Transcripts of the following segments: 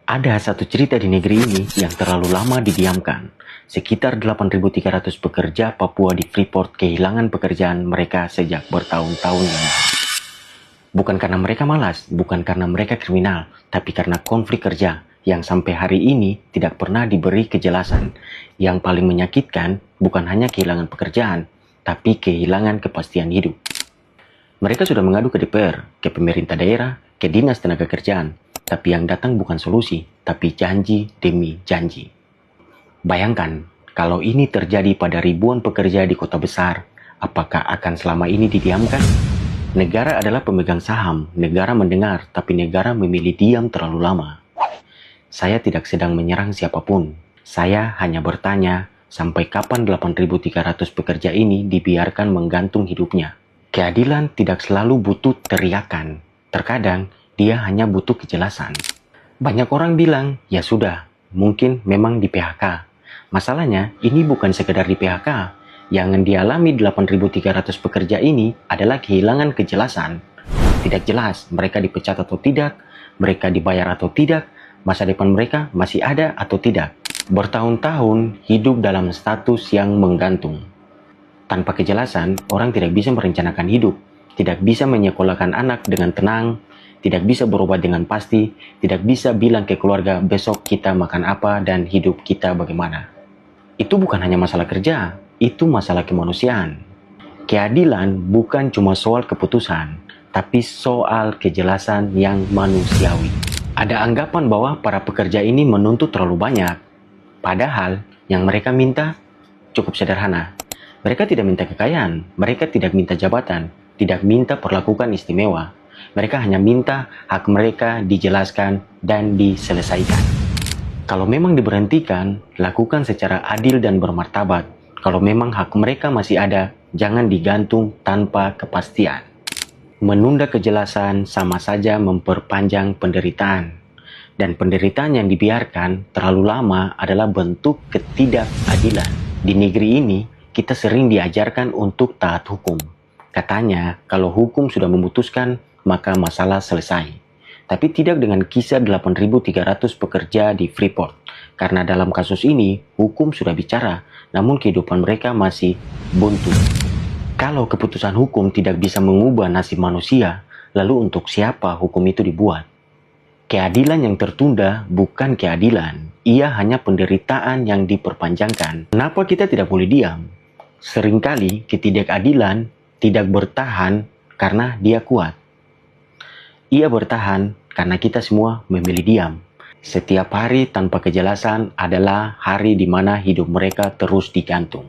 Ada satu cerita di negeri ini yang terlalu lama didiamkan. Sekitar 8.300 pekerja Papua di Freeport kehilangan pekerjaan mereka sejak bertahun-tahun yang lalu. Bukan karena mereka malas, bukan karena mereka kriminal, tapi karena konflik kerja yang sampai hari ini tidak pernah diberi kejelasan. Yang paling menyakitkan bukan hanya kehilangan pekerjaan, tapi kehilangan kepastian hidup. Mereka sudah mengadu ke DPR, ke pemerintah daerah, ke Dinas Tenaga Kerjaan, tapi yang datang bukan solusi, tapi janji demi janji. Bayangkan, kalau ini terjadi pada ribuan pekerja di kota besar, apakah akan selama ini didiamkan? Negara adalah pemegang saham, negara mendengar, tapi negara memilih diam terlalu lama. Saya tidak sedang menyerang siapapun. Saya hanya bertanya, sampai kapan 8.300 pekerja ini dibiarkan menggantung hidupnya? Keadilan tidak selalu butuh teriakan. Terkadang, dia hanya butuh kejelasan. Banyak orang bilang, ya sudah, mungkin memang di PHK. Masalahnya, ini bukan sekedar di PHK. Yang dialami 8.300 pekerja ini adalah kehilangan kejelasan. Tidak jelas mereka dipecat atau tidak, mereka dibayar atau tidak, masa depan mereka masih ada atau tidak. Bertahun-tahun hidup dalam status yang menggantung. Tanpa kejelasan, orang tidak bisa merencanakan hidup, tidak bisa menyekolahkan anak dengan tenang, tidak bisa berobat dengan pasti, tidak bisa bilang ke keluarga besok kita makan apa dan hidup kita bagaimana. Itu bukan hanya masalah kerja, itu masalah kemanusiaan. Keadilan bukan cuma soal keputusan, tapi soal kejelasan yang manusiawi. Ada anggapan bahwa para pekerja ini menuntut terlalu banyak, padahal yang mereka minta cukup sederhana. Mereka tidak minta kekayaan, mereka tidak minta jabatan, tidak minta perlakuan istimewa. Mereka hanya minta hak mereka dijelaskan dan diselesaikan. Kalau memang diberhentikan, lakukan secara adil dan bermartabat. Kalau memang hak mereka masih ada, jangan digantung tanpa kepastian. Menunda kejelasan sama saja memperpanjang penderitaan. Dan penderitaan yang dibiarkan terlalu lama adalah bentuk ketidakadilan. Di negeri ini, kita sering diajarkan untuk taat hukum. Katanya, kalau hukum sudah memutuskan, maka masalah selesai. Tapi tidak dengan kisah 8.300 pekerja di Freeport. Karena dalam kasus ini, hukum sudah bicara, namun kehidupan mereka masih buntu. Kalau keputusan hukum tidak bisa mengubah nasib manusia, lalu untuk siapa hukum itu dibuat? Keadilan yang tertunda bukan keadilan, ia hanya penderitaan yang diperpanjangkan. Kenapa kita tidak boleh diam? Seringkali ketidakadilan tidak bertahan karena dia kuat. Ia bertahan karena kita semua memilih diam. Setiap hari tanpa kejelasan adalah hari di mana hidup mereka terus digantung.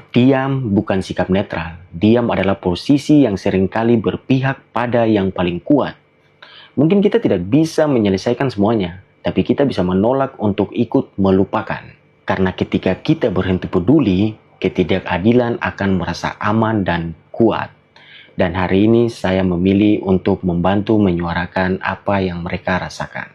Diam bukan sikap netral. Diam adalah posisi yang seringkali berpihak pada yang paling kuat. Mungkin kita tidak bisa menyelesaikan semuanya, tapi kita bisa menolak untuk ikut melupakan. Karena ketika kita berhenti peduli, ketidakadilan akan merasa aman dan kuat. Dan hari ini saya memilih untuk membantu menyuarakan apa yang mereka rasakan.